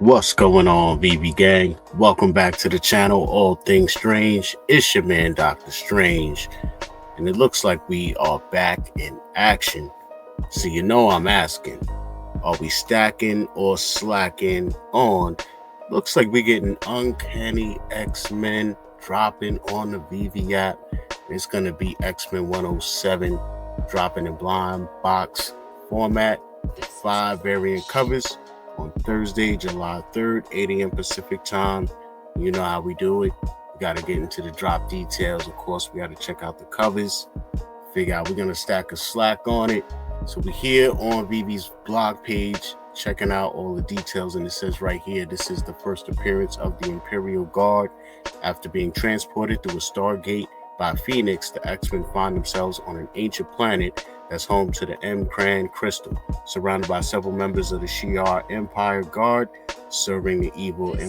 What's going on, Veve gang? Welcome back to the channel, All Things Strange. It's your man, Dr. Strange, and it looks like we are back in action. So you know I'm asking, are we stacking or slacking on? Looks like we're getting Uncanny X-Men dropping on the Veve app. It's going to be X-Men 107 dropping in blind box format with 5 variant covers on Thursday, July 3rd, 8 a.m. Pacific time. You know how we do it. We got to get into the drop details. Of course, we got to check out the covers, figure out we're going to stack a slack on it. So we're here on Veve's blog page, checking out all the details. And it says right here, this is the first appearance of the Imperial Guard. After being transported through a Stargate by Phoenix, the X-Men find themselves on an ancient planet that's home to the M-Cran Crystal, surrounded by several members of the Shi'ar Empire Guard, serving the evil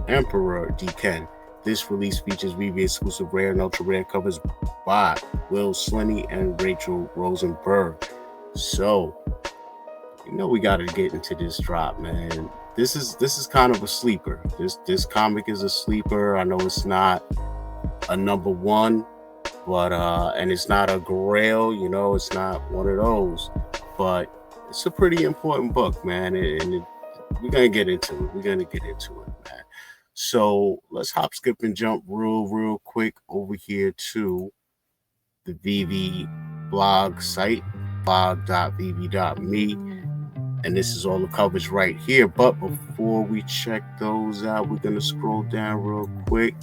Emperor Deacon. This release features Veve exclusive rare and ultra rare covers by Will Slinney and Rachel Rosenberg. So, you know we got to get into this drop, man. This is kind of a sleeper. This comic is a sleeper. I know it's not a number one, but and it's not a grail, you know, it's not one of those, but it's a pretty important book, man, and we're gonna get into it. Man. So let's hop, skip, and jump real quick over here to the Veve blog site, blog.veve.me, and this is all the coverage right here. But before we check those out, we're gonna scroll down real quick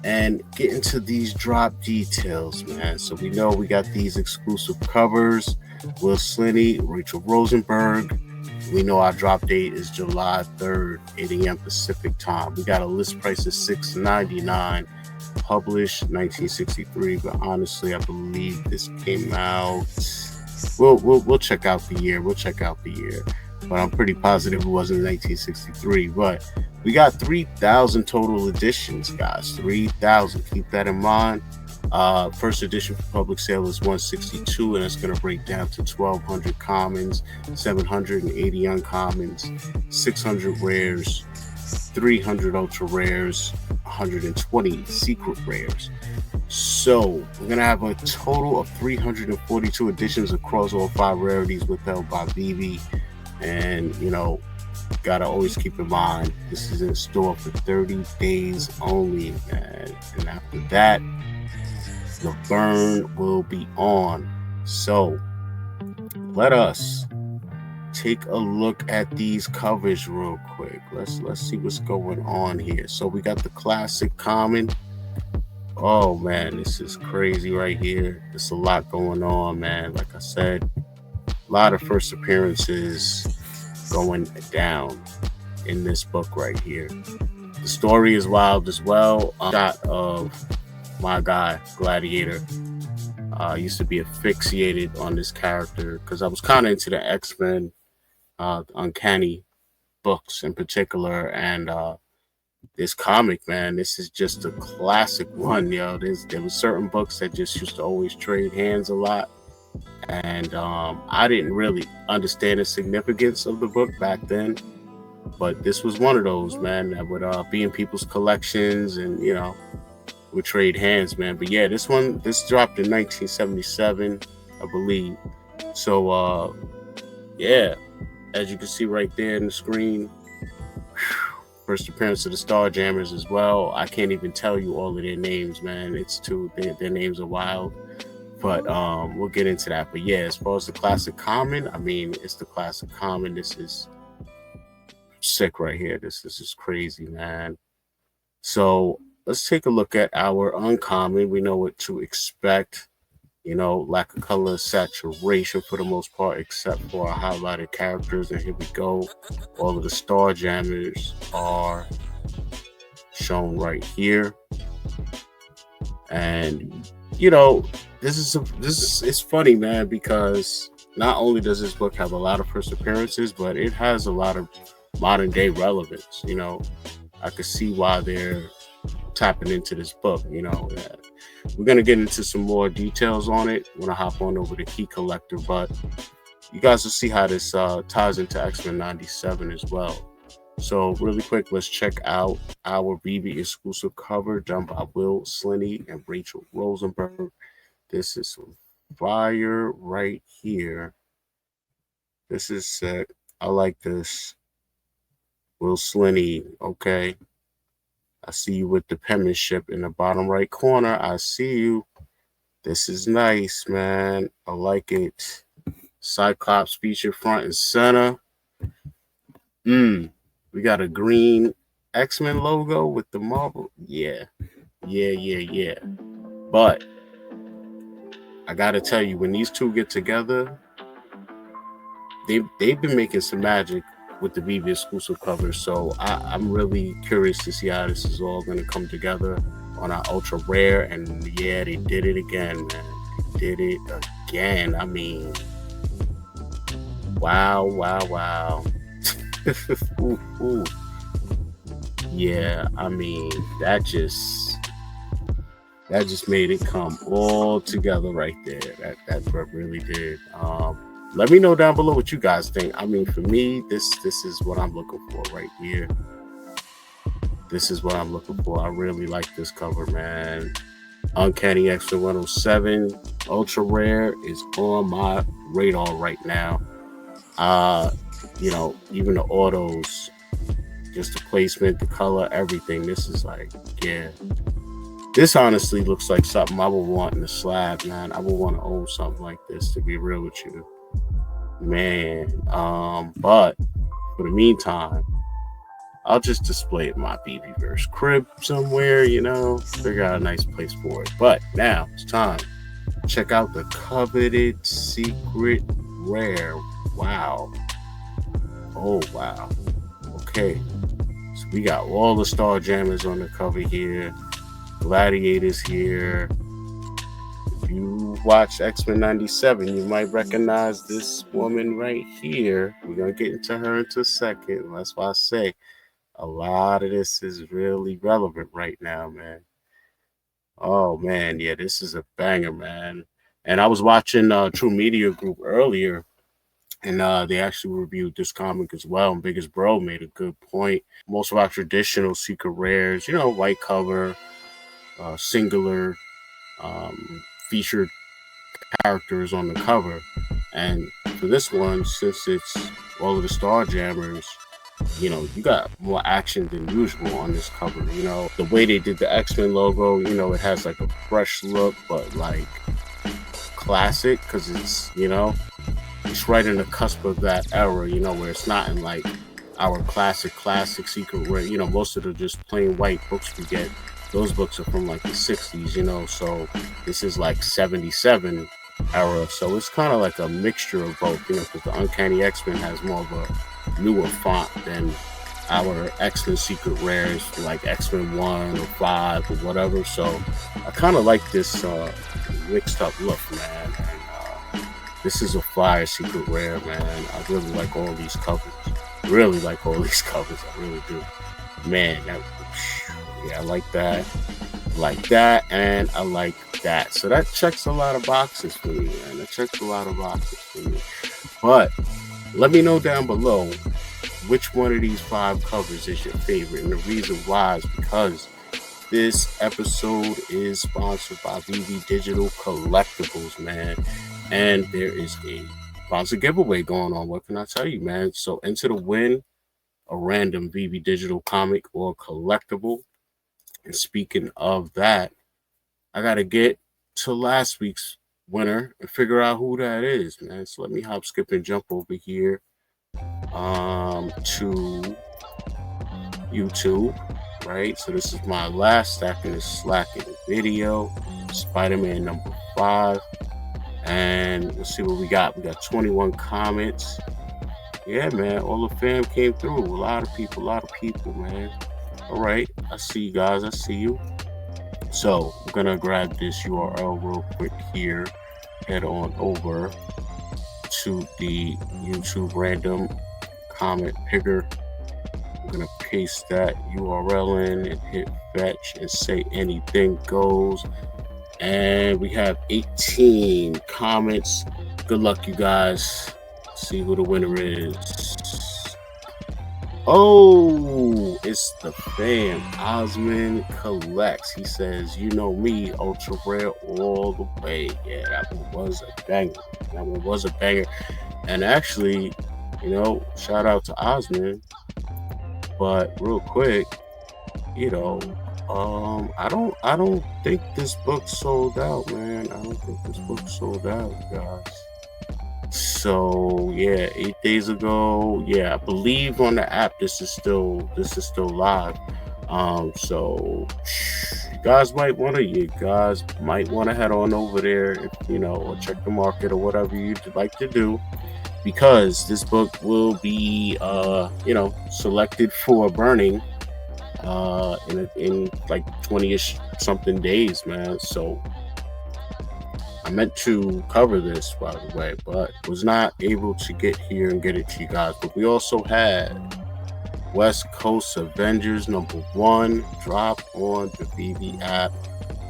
and get into these drop details, man. So we know we got these exclusive covers, Will Slinney, Rachel Rosenberg. We know our drop date is July 3rd, 8 a.m. Pacific time. We got a list price of $6.99, published 1963, but honestly, I believe this came out. We'll check out the year. But I'm pretty positive it wasn't 1963. But we got 3,000 total editions, guys. 3,000. Keep that in mind. First edition for public sale is 162, and it's going to break down to 1,200 commons, 780 uncommons, 600 rares, 300 ultra rares, 120 secret rares. So we're going to have a total of 342 editions across all 5 rarities withheld by Veve. And, you know, gotta always keep in mind, this is in store for 30 days only, man. And after that, the burn will be on. So let us take a look at these covers real quick. Let's see what's going on here. So we got the classic common. Oh man, this is crazy right here. There's a lot going on, man. Like I said, a lot of first appearances going down in this book right here. The story is wild as well. Shot of my guy Gladiator. I used to be asphyxiated on this character because I was kind of into the X-Men, Uncanny books in particular, and this comic, man, this is just a classic one, yo. There was certain books that just used to always trade hands a lot. And I didn't really understand the significance of the book back then, but this was one of those, man, that would be in people's collections and, you know, would trade hands, man. But yeah, this dropped in 1977, I believe. So yeah, as you can see right there in the screen, first appearance of the Starjammers as well. I can't even tell you all of their names, man. Their names are wild. But we'll get into that. But yeah, as far as the classic common, I mean, it's the classic common. This is sick right here. This is crazy, man. So let's take a look at our uncommon. We know what to expect. You know, lack of color saturation for the most part, except for our highlighted characters. And here we go. All of the Starjammers are shown right here. And you know, it's funny, man, because not only does this book have a lot of first appearances, but it has a lot of modern day relevance. You know, I could see why they're tapping into this book. You know, we're gonna get into some more details on it when I hop on over to Key Collector, but you guys will see how this ties into X-Men 97 as well. So really quick, let's check out our Veve exclusive cover done by Will Slinney and Rachel Rosenberg. This is fire right here. This is sick. I like this. Will Slinney, okay. I see you with the penmanship in the bottom right corner. I see you. This is nice, man. I like it. Cyclops feature front and center. We got a green X-Men logo with the Marvel. Yeah. But I gotta tell you, when these two get together, they've been making some magic with the Veve exclusive covers. So I'm really curious to see how this is all gonna come together on our ultra rare. And yeah, they did it again, man. They did it again. I mean, wow. Ooh. Yeah, I mean, that just made it come all together right there. That really did. Let me know down below what you guys think. I mean, for me, this is what I'm looking for right here. This is what I'm looking for. I really like this cover, man. Uncanny Extra 107 Ultra Rare is on my radar right now. You know, even the autos, just the placement, the color, everything. This is like, yeah. This honestly looks like something I would want in the slab, man. I would want to own something like this, to be real with you, man. But for the meantime, I'll just display it in my BBverse crib somewhere, you know, figure out a nice place for it. But now it's time. Check out the coveted secret rare. Wow. Oh, wow. Okay. So we got all the Star Jammers on the cover here. Gladiators here. If you watch X-Men 97, you might recognize this woman right here. We're going to get into her in a second. That's why I say a lot of this is really relevant right now, man. Oh, man. Yeah, this is a banger, man. And I was watching True Media Group earlier, and they actually reviewed this comic as well. And Biggest Bro made a good point. Most of our traditional secret rares, you know, white cover, singular, featured characters on the cover. And for this one, since it's all of the Star Jammers, you know, you got more action than usual on this cover. You know, the way they did the X-Men logo, you know, it has like a fresh look, but like classic, because it's, you know, it's right in the cusp of that era, you know, where it's not in like our classic secret rare. You know, most of the just plain white books we get, those books are from like the 60s, you know, so this is like 77 era. So it's kind of like a mixture of both, you know, because the Uncanny X-Men has more of a newer font than our X-Men secret rares, like X-Men 1 or 5 or whatever. So I kind of like this mixed up look, man. And this is a fire secret rare, man. I really like all these covers. I really do. Man, yeah, I like that. And I like that. So that checks a lot of boxes for me, man. But let me know down below which one of these 5 covers is your favorite. And the reason why is because this episode is sponsored by Veve Digital Collectibles, man. And there is a sponsored giveaway going on. What can I tell you, man? So enter to win a random Veve Digital comic or collectible. And speaking of that, I got to get to last week's winner and figure out who that is, man. So let me hop, skip, and jump over here to YouTube, right? So this is my last Stackin is Slackin video, Spider-Man number 5. And let's see what we got. We got 21 comments. Yeah, man, all the fam came through. A lot of people, man. All right, I see you guys. I see you. So I'm gonna grab this URL real quick here. Head on over to the YouTube random comment picker. I'm gonna paste that URL in and hit fetch and say anything goes. And we have 18 comments. Good luck, you guys. see who the winner is. Oh, it's the fam. Osman Collects. He says, you know me, ultra rare all the way. Yeah, that one was a banger. That one was a banger. And actually, you know, shout out to Osman. But real quick, you know, I don't think this book sold out, man. I don't think this book sold out, guys. So yeah, 8 days ago, yeah, I believe on the app this is still live. So you guys might want to head on over there, if, you know, or check the market or whatever you'd like to do, because this book will be you know, selected for burning in like 20-ish something days, man. So I meant to cover this, by the way, but was not able to get here and get it to you guys. But we also had West Coast Avengers #1 drop on the Veve app.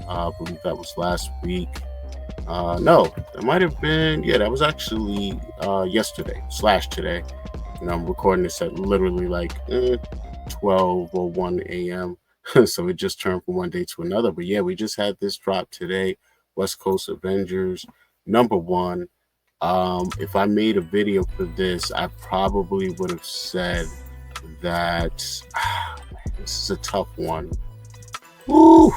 I believe that was last week. No, that might have been, yeah, that was actually yesterday/today. And I'm recording this at literally like 12:01 a.m. So it just turned from one day to another. But yeah, we just had this drop today. West Coast Avengers #1. If I made a video for this, I probably would have said that this is a tough one. Ooh,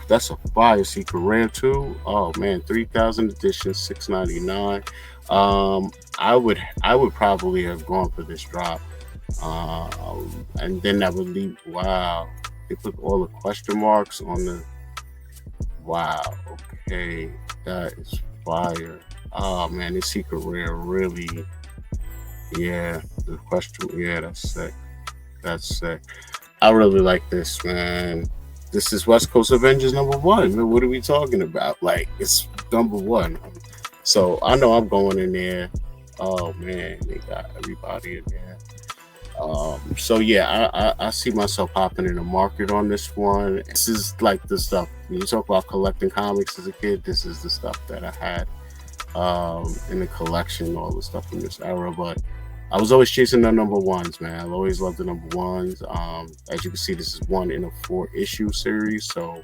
that's a fire secret rare too. Oh man, 3,000 edition, $6.99. I would probably have gone for this drop. And then that would leave, wow, they put all the question marks on the, wow, okay, that is fire. Oh man, this secret rare really, yeah, the question, yeah, that's sick. I really like this, man. This is West Coast Avengers #1. What are we talking about? Like, it's #1. So I know I'm going in there. Oh man, they got everybody in there. So yeah, I see myself hopping in the market on this one. This is like the stuff, when you talk about collecting comics as a kid, this is the stuff that I had in the collection, all the stuff from this era. But I was always chasing the #1s, man. I always loved the #1s. As you can see, this is 1 in a 4-issue series. So,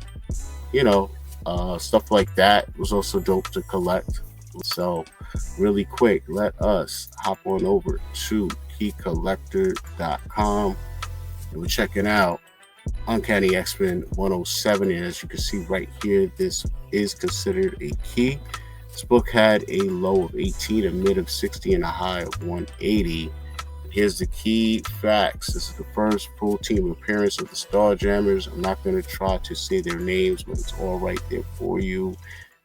you know, stuff like that was also dope to collect. So really quick, let us hop on over to keycollector.com and we're checking out Uncanny X-Men 107. And as you can see right here, this is considered a key. This book had a low of 18, a mid of 60, and a high of 180. Here's the key facts. This is the first full team appearance of the Starjammers. I'm not going to try to say their names, but it's all right there for you.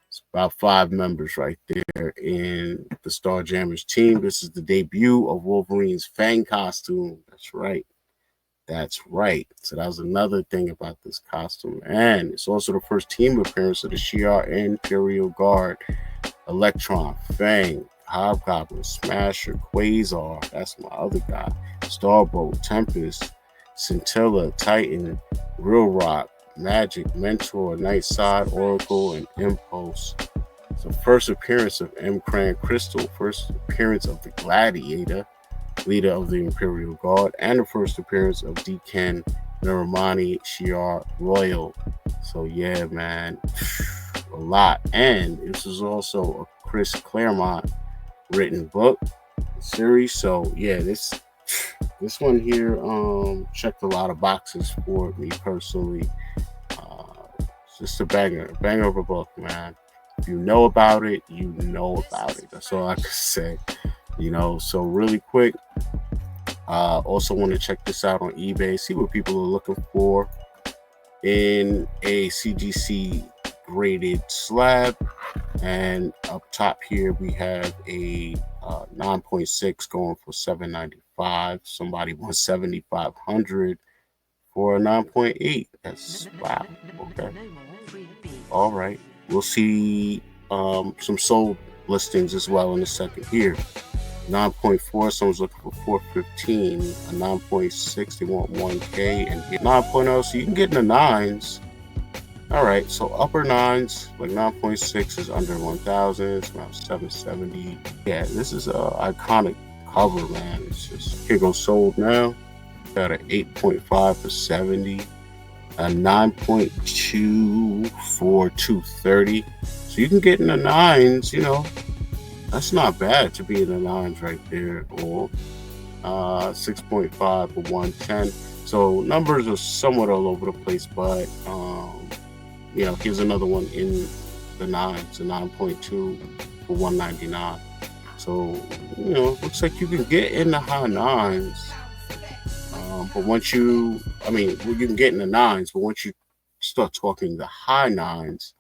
It's about 5 members right there in the Starjammers team. This is the debut of Wolverine's Fang costume. That's right. So that was another thing about this costume. And it's also the first team appearance of the Shi'ar Imperial Guard. Electron, Fang, Hobgoblin, Smasher, Quasar, that's my other guy, Starbolt, Tempest, Scintilla, Titan, Real Rock, Magic, Mentor, Nightside, Oracle, and Impulse. It's the first appearance of M. Cran Crystal, first appearance of the Gladiator, leader of the Imperial Guard, and the first appearance of Deacon Naramani Shi'ar Royal. So yeah, man, a lot. And this is also a Chris Claremont written book series. So yeah, this one here checked a lot of boxes for me personally. It's just a banger of a book, man. If you know about it, you know about it. That's all I can say. You know, so really quick, also want to check this out on eBay, see what people are looking for in a CGC graded slab. And up top here we have a 9.6 going for $7.95. Somebody wants $7,500 for a 9.8. That's wow. Okay. All right. We'll see some sold listings as well in a second here. 9.4, someone's looking for 415. A 9.6, they want 1K, and 9.0. So you can get in the 9s All right, so upper nines, like 9.6 is under 1,000. It's around 770. Yeah, this is a iconic cover, man. It's just here goes sold now. Got an 8.5 for 70, a 9.2 for 230. So you can get in the nines, that's not bad to be in the nines right there. Or 6.5 for 110. So numbers are somewhat all over the place, but here's another one in the nines, a 9.2 for 199. So looks like you can get in the high nines. But once you can get in the nines, but once you start talking the high nines,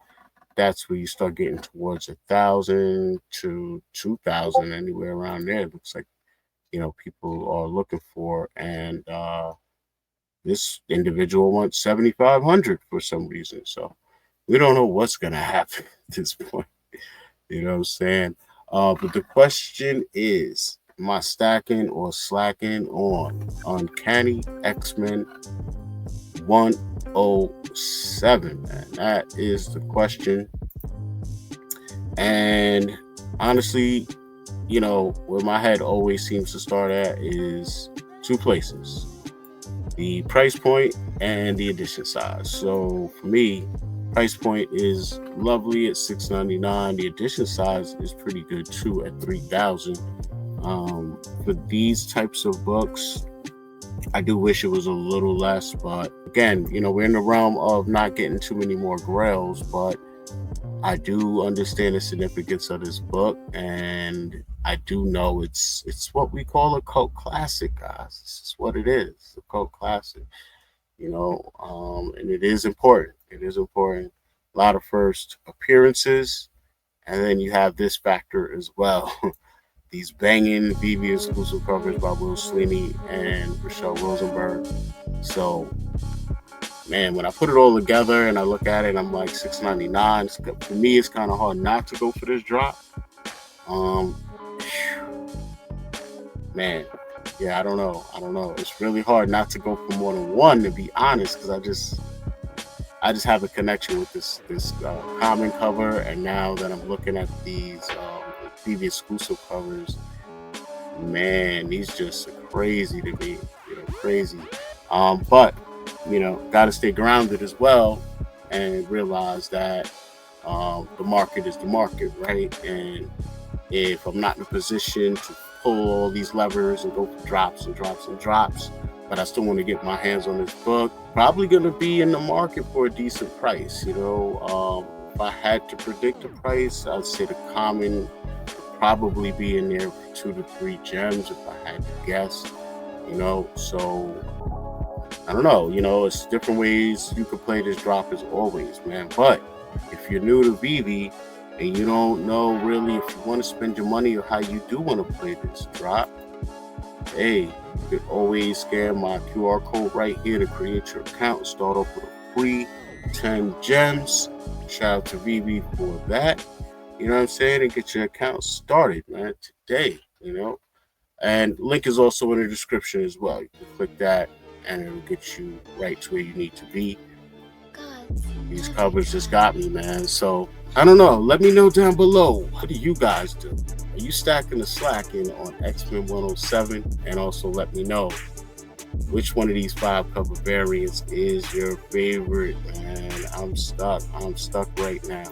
that's where you start getting towards 1,000 to 2,000, anywhere around there. It looks like people are looking for, and this individual wants 7,500 for some reason. So we don't know what's gonna happen at this point. You know what I'm saying? But the question is, am I stacking or slacking on Uncanny X-Men 107? Man, that is the question. And honestly, where my head always seems to start at is two places: the price point and the edition size. So for me, price point is lovely at $6.99. The edition size is pretty good too at $3,000. For these types of books, I do wish it was a little less, but again, we're in the realm of not getting too many more grails, but I do understand the significance of this book, and I do know it's what we call a cult classic, guys. This is what it is, a cult classic. And it is important. It is important. A lot of first appearances, and then you have this factor as well. These banging Veve exclusive covers by Will Sweeney and Rochelle Rosenberg. So, man, when I put it all together and I look at it, I'm like $6.99. For me, it's kind of hard not to go for this drop. Man, yeah, I don't know. It's really hard not to go for more than one, to be honest, because I just have a connection with this common cover, and now that I'm looking at these Veve exclusive covers, man, these just are crazy to me, crazy. But got to stay grounded as well and realize that the market is the market, right? And if I'm not in a position to pull all these levers and go for drops and drops and drops, but I still want to get my hands on this book, probably going to be in the market for a decent price. If I had to predict a price, I'd say the common would probably be in there for 2 to 3 gems if I had to guess. So I don't know. It's different ways you could play this drop as always, man. But if you're new to Veve and you don't know really if you want to spend your money or how you do want to play this drop, hey, you could always scan my QR code right here to create your account. Start off with a free 10 gems. Shout out to Veve for that. You know what I'm saying? And get your account started, man, today, And link is also in the description as well. You can click that and it'll get you right to where you need to be. These covers just got me, man. So I don't know. Let me know down below. What do you guys do? Are you stacking or slacking on X-Men 107? And also let me know which one of these 5 cover variants is your favorite, man. I'm stuck right now.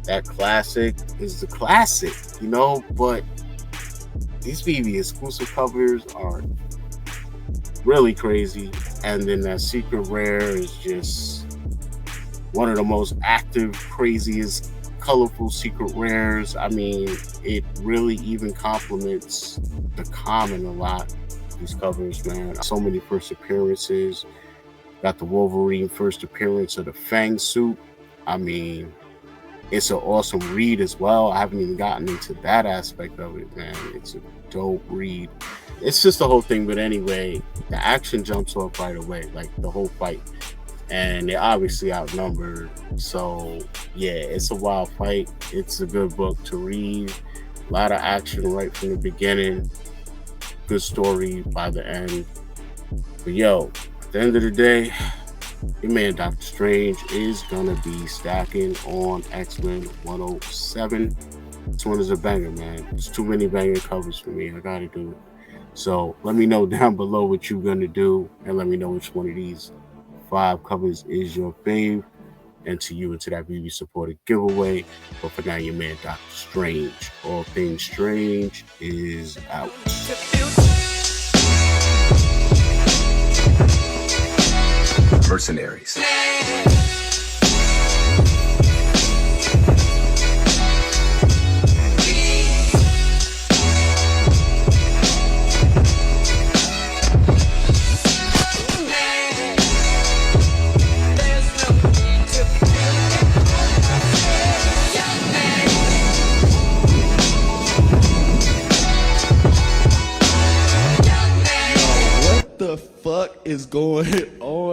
That classic is the classic, but these Veve exclusive covers are really crazy. And then that secret rare is just one of the most active, craziest, colorful secret rares. I mean, it really even complements the common a lot. These covers, man. So many first appearances. Got the Wolverine first appearance of the Fang suit. I mean, it's an awesome read as well. I haven't even gotten into that aspect of it, man. It's a dope read. It's just the whole thing. But anyway, the action jumps off right away, like the whole fight. And they're obviously outnumbered. So, yeah, it's a wild fight. It's a good book to read. A lot of action right from the beginning. Good story by the end. But, yo, at the end of the day, Your man Dr. Strange is gonna be stacking on X-Men 107. This one is a banger, man. There's too many banger covers for me. I gotta do it. So let me know down below what you're gonna do, and let me know which one of these 5 covers is your fave. Enter you into that Veve supported giveaway. But for now, your man Dr. Strange, all things strange, is out. Mercenaries. What the fuck is going on?